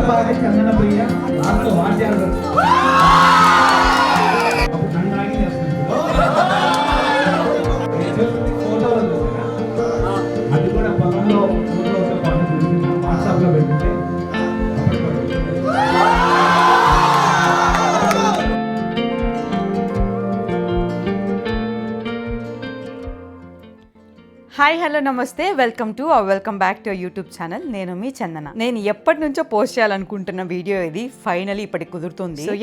పాడే చందన ప్రియ లాస్ట్లో వాద్యాలు అప్పుడు నన్ను ఆగి ఫోటోలో చూసారా అది కూడా పొలంలో ఫోటోతో పాటు చూసి వాట్సాప్లో పెట్టుకుంటే హాయ్ హలో నమస్తే welcome back to YouTube channel. నేను మీ చందన. నేను ఎప్పటి నుంచో పోస్ట్ చేయాలనుకుంటున్న వీడియో ఇది ఫైనలీ ఇప్పటికి కుదురుతుంది. సో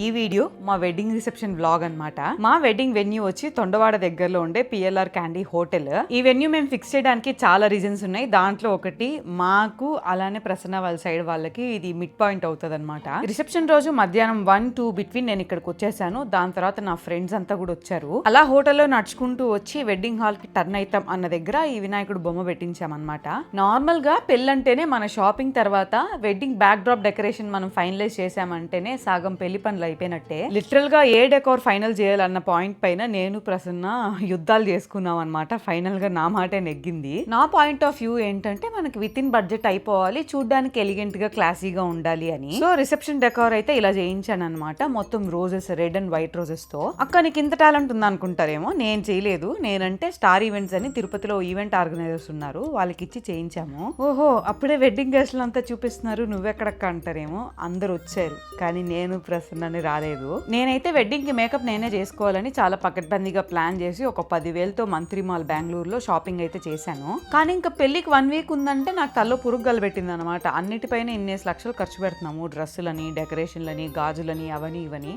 ఈ వీడియో మా వెడ్డింగ్ రిసెప్షన్ వ్లాగ్ అన్నమాట. మా వెడ్డింగ్ వెన్యూ వచ్చి తొండవాడ దగ్గరలో ఉండే పిఎల్ఆర్ క్యాండీ హోటల్. ఈ వెన్యూ మేము ఫిక్స్ చేయడానికి చాలా రీజన్స్ ఉన్నాయి. దాంట్లో ఒకటి మాకు అలానే ప్రసన్న వాళ్ళ సైడ్ వాళ్ళకి ఇది మిడ్ పాయింట్ అవుతుంది అనమాట. రిసెప్షన్ రోజు మధ్యాహ్నం 1-2 బిట్వీన్ నేను ఇక్కడికి వచ్చేసాను. దాని తర్వాత నా ఫ్రెండ్స్ అంతా కూడా వచ్చారు. అలా హోటల్లో నడుచుకుంటూ వచ్చి వెడ్డింగ్ హాల్ కి టర్న్ అవుతాం అన్న దగ్గర ఈ వినాయకుడు బొమ్మ పెట్టించామన్నమాట. నార్మల్ గా పెళ్ళంటేనే మన షాపింగ్ తర్వాత వెడ్డింగ్ బ్యాక్ డ్రాప్ డెకరేషన్ మనం ఫైనలైజ్ చేసామంటేనే సగం పెళ్లి పనులు అయిపోయినట్టే. లిటరల్ గా ఏ డెకోర్ ఫైనల్ చేయాలన్న పాయింట్ పైన నేను ప్రసన్న యుద్ధాలు చేసుకున్నాం అనమాట. ఫైనల్ గా నా మాటే నెగ్గింది. నా పాయింట్ ఆఫ్ వ్యూ ఏంటంటే మనకి విత్ ఇన్ బడ్జెట్ అయిపోవాలి, చూడ్డానికి ఎలిగెంట్ గా క్లాసీగా ఉండాలి అని. సో రిసెప్షన్ డెకోర్ అయితే ఇలా చేయించాను అనమాట. మొత్తం roses, red and white roses తో. అక్క నీకు ఇంత టాలెంట్ ఉంది అనుకుంటారేమో, నేను చేయలేదు. నేనంటే స్టార్ ఈవెంట్స్ అని తిరుపతిలో ఈవెంట్ ఆర్గనైజర్స్ ఉన్నారు, వాళ్ళకి ఇచ్చి చేయించాము. ఓహో అప్పుడే వెడ్డింగ్ గెస్ట్లు అంతా చూపిస్తున్నారు, నువ్వెక్కడక్క అంటారేమో. అందరు వచ్చారు కానీ నేను ప్రసన్నని రాలేదు. నేనైతే వెడ్డింగ్ కి మేకప్ నేనే చేసుకోవాలని చాలా పకడ్బందీగా ప్లాన్ చేసి ఒక 10,000తో మంత్రి మాల్ బెంగళూరులో షాపింగ్ అయితే చేశాను. కానీ ఇంకా పెళ్లికి 1 వీక్ ఉందంటే నాకు తల్లో పురుగు గలబెట్టింది అనమాట. అన్నిటిపైన ఇన్నేసి లక్షలు ఖర్చు పెడుతున్నాము. డ్రెస్సులని, డెకరేషన్లని, గాజులని, అవని ఇవని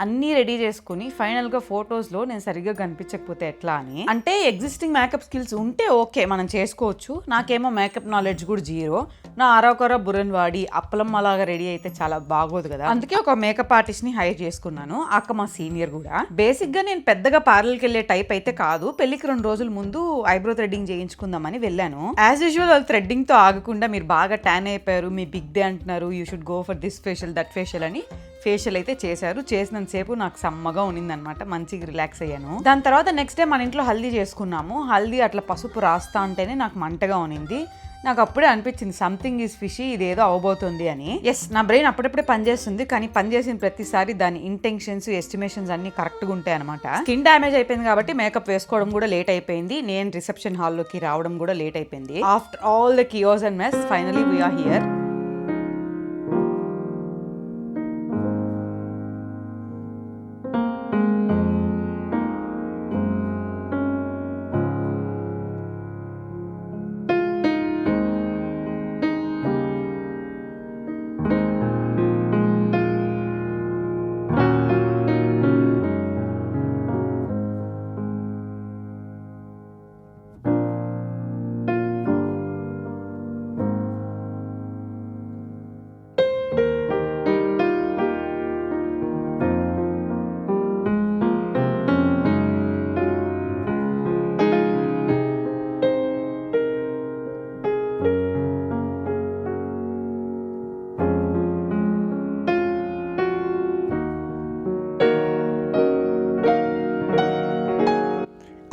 అన్నీ రెడీ చేసుకుని ఫైనల్గా ఫొటోస్లో నేను సరిగ్గా కనిపించకపోతే ఎట్లా అని. అంటే ఎగ్జిస్టింగ్ మేకప్ స్కిల్స్ ఉంటే ఓకే మనం చేసుకోవచ్చు. నాకేమో మేకప్ నాలెడ్జ్ కూడా జీరో. నా అరకొర బుర్రన్ వాడి అప్పలమ్మ లాగా రెడీ అయితే చాలా బాగోదు కదా. అందుకే ఒక మేకప్ ఆర్టిస్ట్ ని హైర్ చేసుకున్నాను. అక్క మా సీనియర్ కూడా. బేసిక్ గా నేను పెద్దగా పార్లర్కి వెళ్ళే టైప్ అయితే కాదు. పెళ్లికి 2 రోజుల ముందు ఐబ్రో థ్రెడ్డింగ్ చేయించుకుందామని వెళ్ళాను. యాజ్ యూజువల్ వాళ్ళు థ్రెడ్డింగ్ తో ఆగకుండా మీరు బాగా ట్యాన్ అయిపోయారు, మీ బిగ్ డే అంటున్నారు, you should go for this facial that facial అని ఫేషియల్ అయితే చేశారు. చేసినంతసేపు నాకు సమ్మగా ఉన్నిందనమాట. మంచిగా రిలాక్స్ అయ్యాను. దాని తర్వాత నెక్స్ట్ డే మన ఇంట్లో హల్దీ చేసుకున్నాము. హల్దీ అట్లా పసుపు రాస్తా ఉంటేనే నాకు మంటగా ఉన్నింది. నాకు అప్పుడే అనిపించింది సంథింగ్ ఈజ్ ఫిషీ, ఇదేదో అవబోతుంది అని. ఎస్, నా బ్రెయిన్ అప్పుడప్పుడే పనిచేస్తుంది. కానీ పనిచేసిన ప్రతిసారి దాని ఇంటెన్షన్స్, ఎస్టిమేషన్స్ అన్ని కరెక్ట్గా ఉంటాయి అనమాట. స్కిన్ డ్యామేజ్ అయిపోయింది కాబట్టి మేకప్ వేసుకోవడం కూడా లేట్ అయిపోయింది. నేను రిసెప్షన్ హాల్లోకి రావడం కూడా లేట్ అయిపోయింది. After all the chaos and mess finally we are here.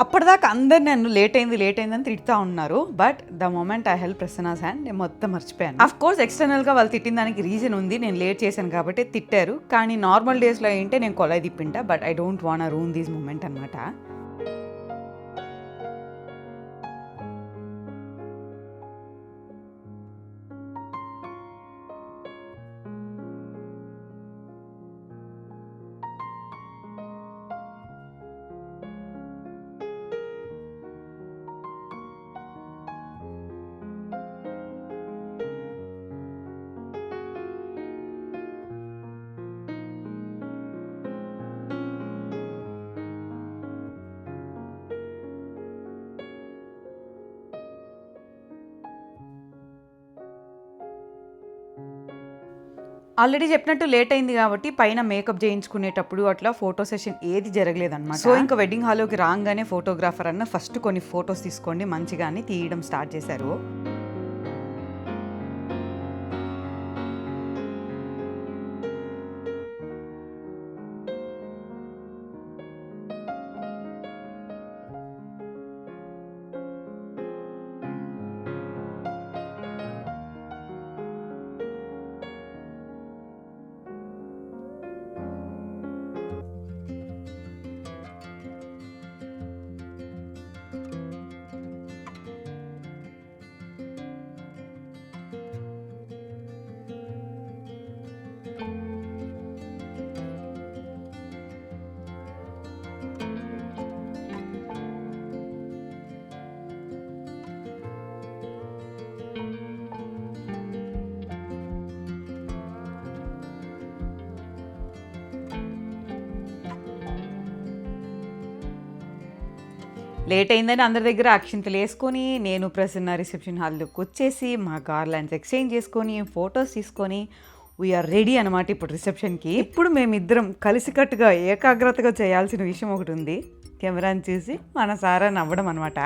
అప్పటిదాకా అందరు నన్ను లేట్ అయిందని తిడుతూ ఉన్నారు. But the moment I held Prasanna's hand నేను మొత్తం మర్చిపోయాను. అఫ్ కోర్స్ ఎక్స్టర్నల్ గా వాళ్ళు తిట్టిన దానికి రీజన్ ఉంది. నేను లేట్ చేశాను కాబట్టి తిట్టారు. కానీ నార్మల్ డేస్ లో ఏంటే నేను కొలాయి తిప్పింటా. But I don't want ruin this moment అనమాట. ఆల్రెడీ చెప్పినట్టు లేట్ అయింది కాబట్టి పైన మేకప్ చేయించుకునేటప్పుడు అట్లా ఫోటో సెషన్ ఏది జరగలేదన్నమాట. సో ఇంకా వెడ్డింగ్ హాల్లోకి రాగానే ఫోటోగ్రాఫర్ అన్న ఫస్ట్ కొన్ని ఫొటోస్ తీసుకోండి మంచిగా అని తీయడం స్టార్ట్ చేశారు. లేట్ అయిందని అందరి దగ్గర అక్షింతలు వేసుకొని నేను ప్రసన్న రిసెప్షన్ హాల్లోకి వచ్చేసి మా గార్లాండ్స్ ఎక్స్చేంజ్ చేసుకొని ఫొటోస్ తీసుకొని వీఆర్ రెడీ అనమాట ఇప్పుడు రిసెప్షన్కి. ఇప్పుడు మేమిద్దరం కలిసికట్టుగా ఏకాగ్రతగా చేయాల్సిన విషయం ఒకటి ఉంది. కెమెరాని చూసి మన సారా నవ్వడం అనమాట.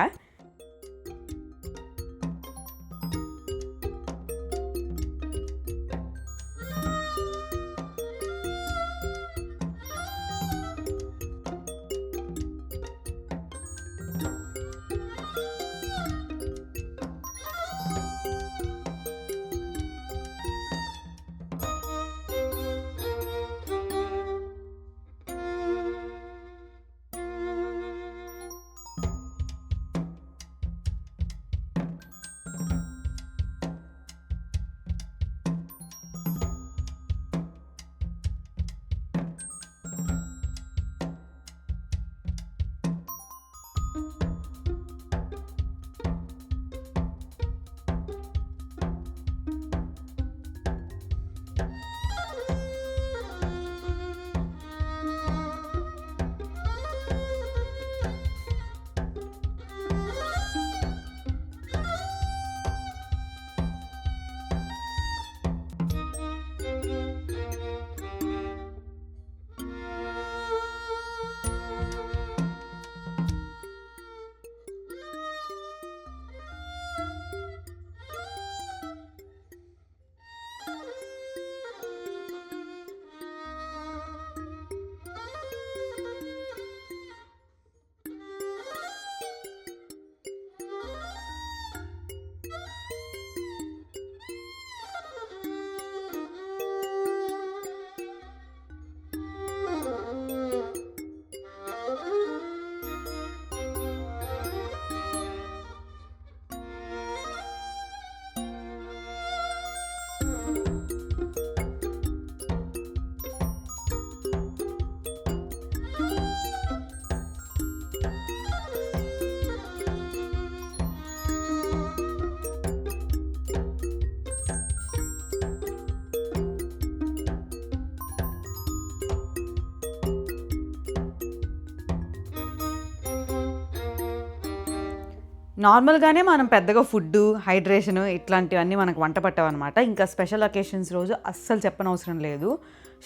నార్మల్గానే మనం పెద్దగా ఫుడ్ హైడ్రేషన్ ఇట్లాంటివన్నీ మనకు వంట పట్టవన్నమాట. ఇంకా స్పెషల్ అకేషన్స్ రోజు అస్సలు చెప్పనవసరం లేదు.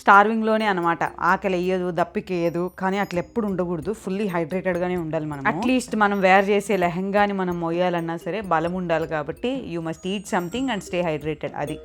స్టార్వింగ్లోనే అనమాట. ఆకలి వేయదు, దప్పికేయదు, కానీ అట్లా ఎప్పుడు ఉండకూడదు. ఫుల్లీ హైడ్రేటెడ్గానే ఉండాలి మనం. అట్లీస్ట్ మనం వేర్ చేసే లెహంగాని మనం మోయాలన్నా సరే బలం ఉండాలి. కాబట్టి you must eat something and stay hydrated. అది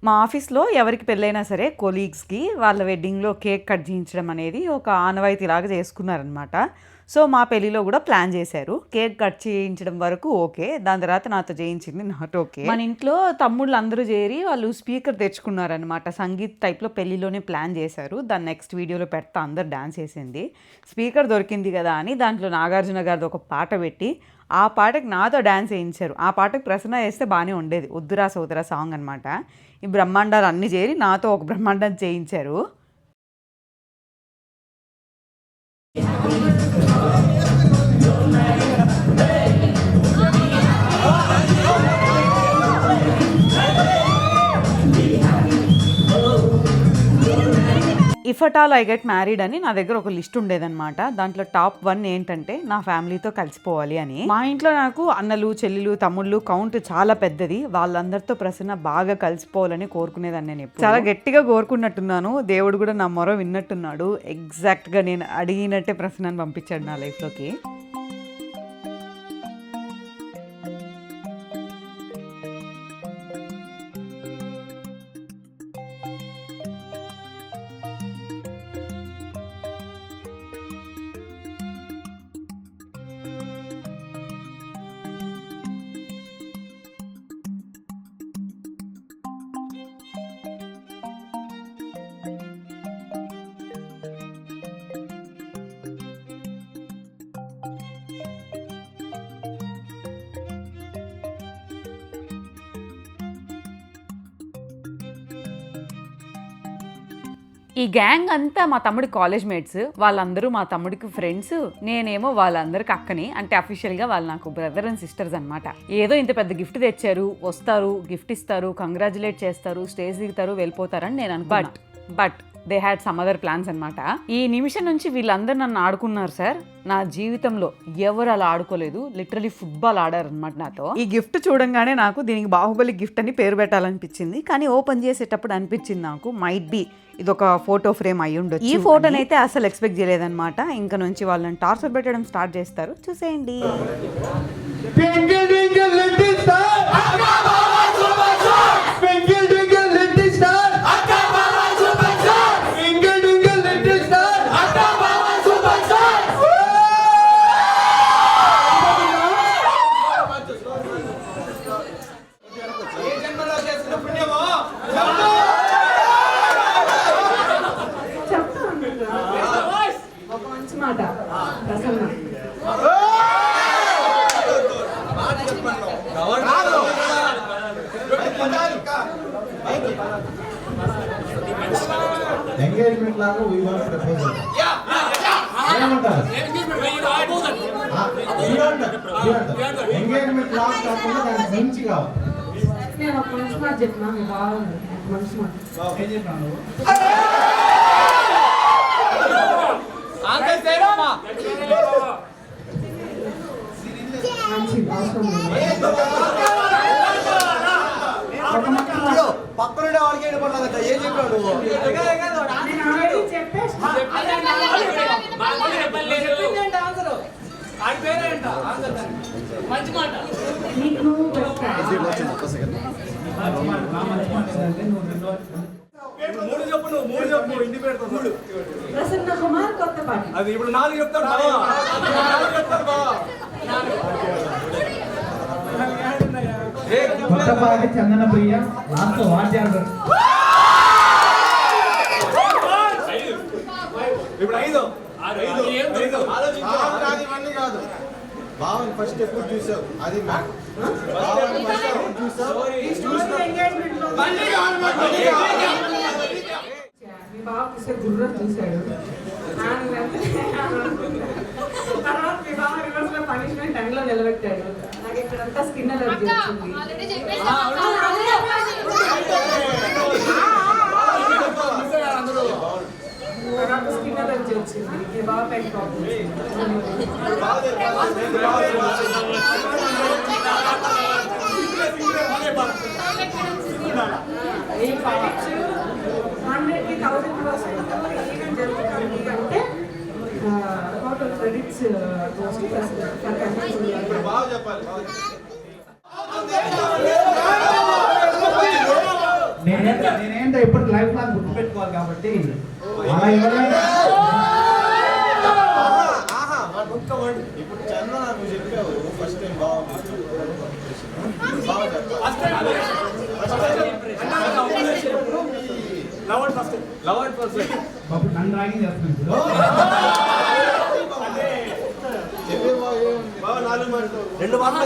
మా ఆఫీస్లో ఎవరికి పెళ్ళైనా సరే కొలీగ్స్కి వాళ్ళ వెడ్డింగ్లో కేక్ కట్ చేయించడం అనేది ఒక ఆనవాయితీలాగా చేసుకున్నారనమాట. సో మా పెళ్ళిలో కూడా ప్లాన్ చేశారు. కేక్ కట్ చేయించడం వరకు ఓకే, దాని తర్వాత నాతో చేయించింది నాట్ ఓకే. మన ఇంట్లో తమ్ముళ్ళు అందరూ చేరి వాళ్ళు స్పీకర్ తెచ్చుకున్నారనమాట. సంగీత్ టైప్లో పెళ్ళిలోనే ప్లాన్ చేశారు. దాన్ని నెక్స్ట్ వీడియోలో పెడతా అందరు డ్యాన్స్ చేసింది. స్పీకర్ దొరికింది కదా అని దాంట్లో నాగార్జున గారిది ఒక పాట పెట్టి ఆ పాటకి నాతో డ్యాన్స్ వేయించారు. ఆ పాటకి ప్రసన్న చేస్తే బాగానే ఉండేది. ఉద్దురా సోదరా సాంగ్ అనమాట. ఈ బ్రహ్మాండాలు అన్నీ చేరి నాతో ఒక బ్రహ్మాండం చేయించారు. If at all I get married అని నా దగ్గర ఒక లిస్ట్ ఉండేదన్నమాట. దాంట్లో టాప్ 1 ఏంటంటే నా ఫ్యామిలీతో కలిసిపోవాలి అని. మా ఇంట్లో నాకు అన్నలు, చెల్లెలు, తమ్ముళ్ళు కౌంట్ చాలా పెద్దది. వాళ్ళందరితో ప్రసన్న బాగా కలిసిపోవాలని కోరుకునేదాన్ని. నేను చాలా గట్టిగా కోరుకున్నట్టున్నాను. దేవుడు కూడా నా మొర విన్నట్టున్నాడు. ఎగ్జాక్ట్గా నేను అడిగినట్టే ప్రసన్నని పంపించాడు నా లైఫ్లోకి. ఈ గ్యాంగ్ అంతా మా తమ్ముడి కాలేజ్ మేట్స్, వాళ్ళందరూ మా తమ్ముడికి ఫ్రెండ్స్, నేనేమో వాళ్ళందరికి అక్కని, అంటే అఫీషియల్గా వాళ్ళు నాకు బ్రదర్ అండ్ సిస్టర్స్ అనమాట. ఏదో ఇంత పెద్ద గిఫ్ట్ తెచ్చారు, వస్తారు, గిఫ్ట్ ఇస్తారు, కంగ్రాచులేట్ చేస్తారు, స్టేజ్ దిగుతారు, వెళ్ళిపోతారని నేను అనుకున్నా. But they had some other plans అనమాట. ఈ నిమిషం నుంచి వీళ్ళందరూ నన్ను ఆడుకున్నారు సార్. నా జీవితంలో ఎవరు అలా ఆడుకోలేదు. లిటరలీ ఫుట్బాల్ ఆడారు అనమాట నాతో. ఈ గిఫ్ట్ చూడంగానే నాకు దీనికి బాహుబలి గిఫ్ట్ అని పేరు పెట్టాలనిపించింది, కానీ ఓపెన్ చేసేటప్పుడు అనిపించింది నాకు మైట్ బి ఇదొక ఫోటో ఫ్రేమ్ అయి ఉండొచ్చు. ఈ ఫోటోని అయితే అసలు ఎక్స్పెక్ట్ చేయలేదన్నమాట. ఇంకా నుంచి వాళ్ళని టార్చర్ పెట్టడం స్టార్ట్ చేస్తారు, చూసేయండి. ఎంగేజ్మెంట్ లాగా we want proposal. ఎంగేజ్మెంట్ లాగా కాకుండా దానికి మించి కావాలి. నేను ఒక మనిషి మాట చెప్పినా మీ బాగుంది మనిషి మాట ఏం చెప్పాను మంచిది అవసరం పక్కనుండే వాడికి ఏడుపడలేదట. ఏం చెప్పాడు? నేను ఆల్రెడీ చెప్పేసి నీకు నువ్వు ప్రసన్న కుమార్ కొత్త పాట అది ఇప్పుడు 4 చెప్తాడు. కొత్తపాటి చందన ప్రియ లాస్ట్ వాద్యాలు ఇప్పుడు 5 కాదు. బావని ఫస్ట్ ఎప్పుడు చూసావు? అది మీ బాబు చూసే గుర్రం చూశాడు. తర్వాత మీ బాబు రివర్స్ లో పనిష్మెంట్ టైంలో నిలబెట్టాడు. నాకు ఇక్కడంతా స్కిన్ అలర్జీ వచ్చింది. తర్వాత స్కిన్ అలర్జీ వచ్చింది. మీ బాబు పెయిన్ ప్రాబ్లమ్ ఈ పాయింట్స్ 100కి 1000% ఈవెంట్ జరుగుతుంది అంటే టోటల్ క్రెడిట్స్ గోస్ట్ ప్లస్ బాగా చెప్పాలి. నేనేంటో ఇప్పుడు లైఫ్ లాంగ్ గుర్తుపెట్టుకోవాలి కాబట్టి అలా ఎవరైనా ఇప్పుడు చందన నువ్వు చెప్పావు ఫస్ట్ టైం బాగుంది. బాబు నన్ను రాగింగ్ చేస్తున్నాను ఇప్పుడు. రెండు మాటలు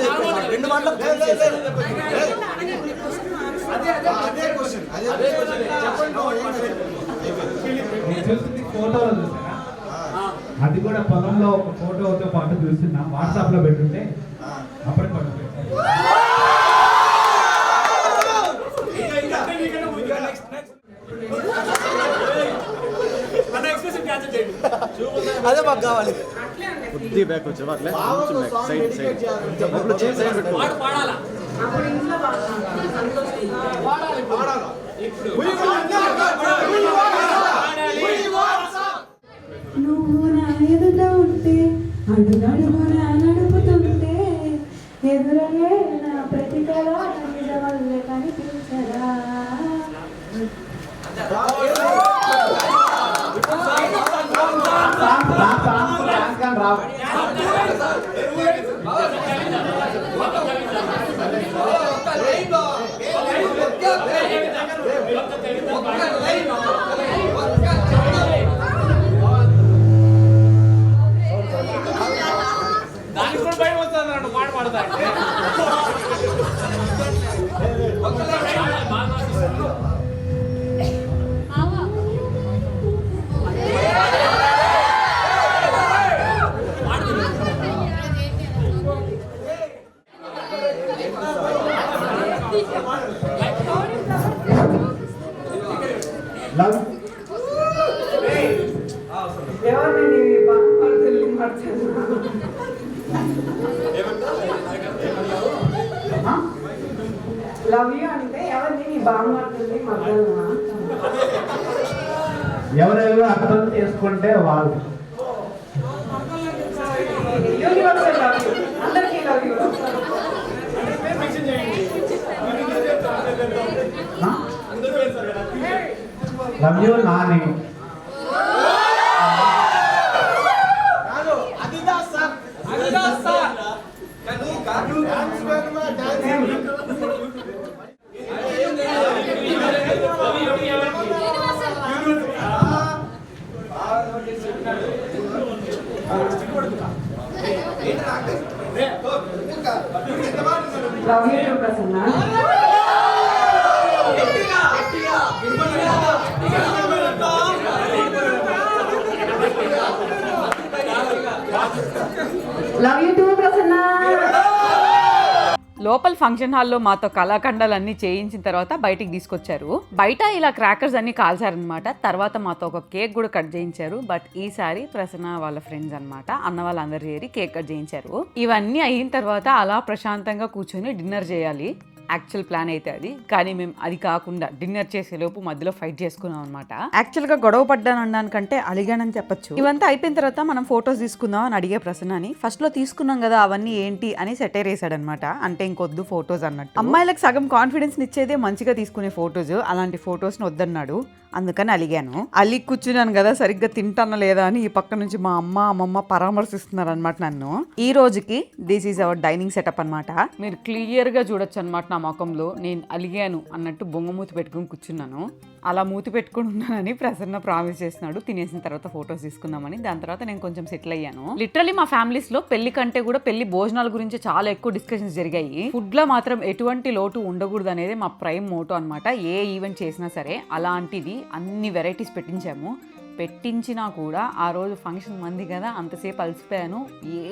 నేను చూసింది ఫోటోలో చూసారా? అది కూడా పొలంలో ఒక ఫోటోతో పాటు చూస్తున్నా. వాట్సాప్ లో పెట్టుంటే అప్పటి పట్టు అదే మాకు కావాలి. కొద్ది బ్యాక్ వచ్చావా? అట్లే సైడ్ సైడ్ అప్పుడు ఇంట్లో బాగున్నాను సంతోషంగా నువ్వు నా ఎదుట ఉంటే అడుగడుగునా నడుపుతుంటే ఎదురయ్యే నా ప్రతి కళ నిజ వల్లే కనిపించరా. రావు దానికి కూడా భయం వస్తుంది అన్నట్టు పాట పాడతా లవ్ ఎవరిని నీ బాధపడుతుంది మర్చాను. లవ్ యూ అంటే ఎవరిని నీ బాధపడుతుంది మర్చాను. ఎవరెవరు అర్థం చేసుకుంటే వాళ్ళు. యూనివర్సల్ లవ్ యూ, అందరికీ love you. Love you Nani. Love you two Prasanna. Love you two Prasanna. లోపల ఫంక్షన్ హాల్లో మాతో కళాఖండాలన్నీ చేయించిన తర్వాత బయటికి తీసుకొచ్చారు. బయట ఇలా క్రాకర్స్ అన్ని కాల్చారనమాట. తర్వాత మాతో ఒక కేక్ కూడా కట్ చేయించారు. బట్ ఈసారి ప్రసన్న వాళ్ళ ఫ్రెండ్స్ అనమాట, అన్న వాళ్ళందరూ చేరి కేక్ కట్ చేయించారు. ఇవన్నీ అయిన తర్వాత అలా ప్రశాంతంగా కూర్చొని డిన్నర్ చేయాలి. యాక్చువల్ ప్లాన్ అయితే అది, కానీ మేము అది కాకుండా డిన్నర్ చేసేలోపు మధ్యలో ఫైట్ చేసుకున్నాం అనమాట. యాక్చువల్ గా గొడవ పడ్డాను అనడానికంటే అలిగానని చెప్పొచ్చు. ఇవంతా అయిపోయిన తర్వాత మనం ఫొటోస్ తీసుకుందాం అని అడిగే ప్రశ్నని ఫస్ట్ లో తీసుకున్నాం కదా అవన్నీ ఏంటి అని సెటైర్ వేసాడు అనమాట. అంటే ఇంకొద్దు ఫొటోస్ అన్నట్టు. అమ్మాయిలకు సగం కాన్ఫిడెన్స్ ఇచ్చేదే మంచిగా తీసుకునే ఫొటోస్, అలాంటి ఫొటోస్ ని వద్దన్నాడు. అందుకని అలిగాను. అలిగి కూర్చున్నాను కదా, సరిగ్గా తింటానా లేదా అని ఈ పక్క నుంచి మా అమ్మమ్మ పరామర్శిస్తున్నారు అనమాట నన్ను. ఈ రోజుకి this is our dining setup అనమాట. మీరు క్లియర్ గా చూడొచ్చు అనమాట నా ముఖంలో నేను అలిగాను అన్నట్టు బొంగ మూతి పెట్టుకుని కూర్చున్నాను. అలా మూతి పెట్టుకుని ఉన్నానని ప్రసన్న ప్రామిస్ చేస్తున్నాడు తినేసిన తర్వాత ఫొటోస్ తీసుకుందామని. దాని తర్వాత నేను కొంచెం సెటిల్ అయ్యాను. లిటరలీ మా ఫ్యామిలీస్ లో పెళ్లి కంటే కూడా పెళ్లి భోజనాల గురించి చాలా ఎక్కువ డిస్కషన్స్ జరిగాయి. ఫుడ్ లో మాత్రం ఎటువంటి లోటు ఉండకూడదు అనేది మా ప్రైమ్ మోటో అనమాట. ఏ ఈవెంట్ చేసినా సరే అలాంటిది అన్ని వెరైటీస్ పెట్టించినా కూడా ఆ రోజు ఫంక్షన్ మంది కదా, అంతసేపు అలసిపోయాను,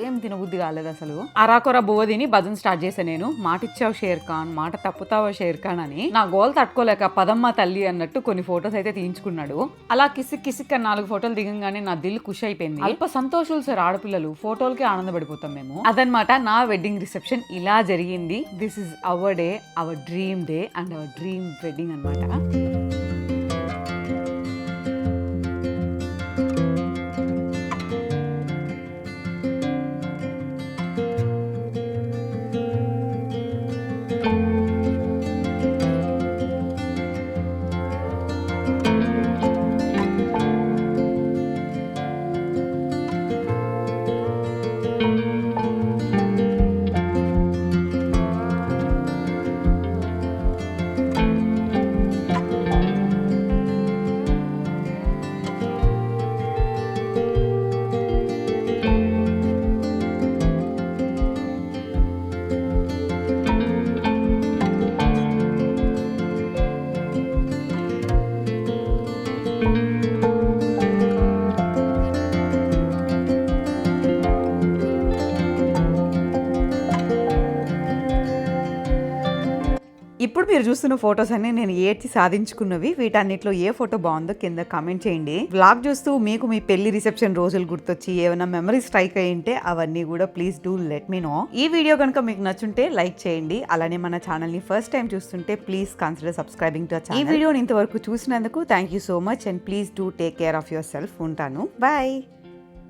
ఏం తినబుద్ధి కాలేదు అసలు. అరాకొర బువ్వ తిని భజన స్టార్ట్ చేశాను నేను. మాటిచ్చావు షేర్ ఖాన్, మాట తప్పుతావా షేర్ ఖాన్ అని. నా గోల్ తట్టుకోలేక పదమ్మ తల్లి అన్నట్టు కొన్ని ఫొటోస్ అయితే తీయించుకున్నాడు. అలా కిసిక్ 4 ఫోటోలు దిగంగానే నా దిల్ ఖుషి అయిపోయింది. అల్ప సంతోషాలు సార్ ఆడపిల్లలు, ఫోటోలకే ఆనందపడిపోతాం మేము. అదనమాట నా వెడ్డింగ్ రిసెప్షన్. ఇలా జరిగింది. This is our day, our dream day and our dream wedding అనమాట. ఇప్పుడు మీరు చూస్తున్న ఫొటోస్ అన్ని నేను ఏడ్చి సాధించుకున్నవి. వీటన్నిటిలో ఏ ఫోటో బాగుందో కింద కామెంట్ చేయండి. వ్లాగ్ చూస్తూ మీకు మీ పెళ్లి రిసెప్షన్ రోజులు గుర్తొచ్చి ఏమైనా మెమరీస్ స్ట్రైక్ అయ్యి ఉంటే అవన్నీ కూడా please do let me know. ఈ వీడియో కనుక మీకు నచ్చుంటే లైక్ చేయండి. అలానే మన ఛానల్ ని ఫస్ట్ టైం చూస్తుంటే please consider subscribing to our channel. ఈ వీడియోని ఇంతవరకు చూసినందుకు thank you so much and please do take care of yourself. ఉంటాను, బాయ్.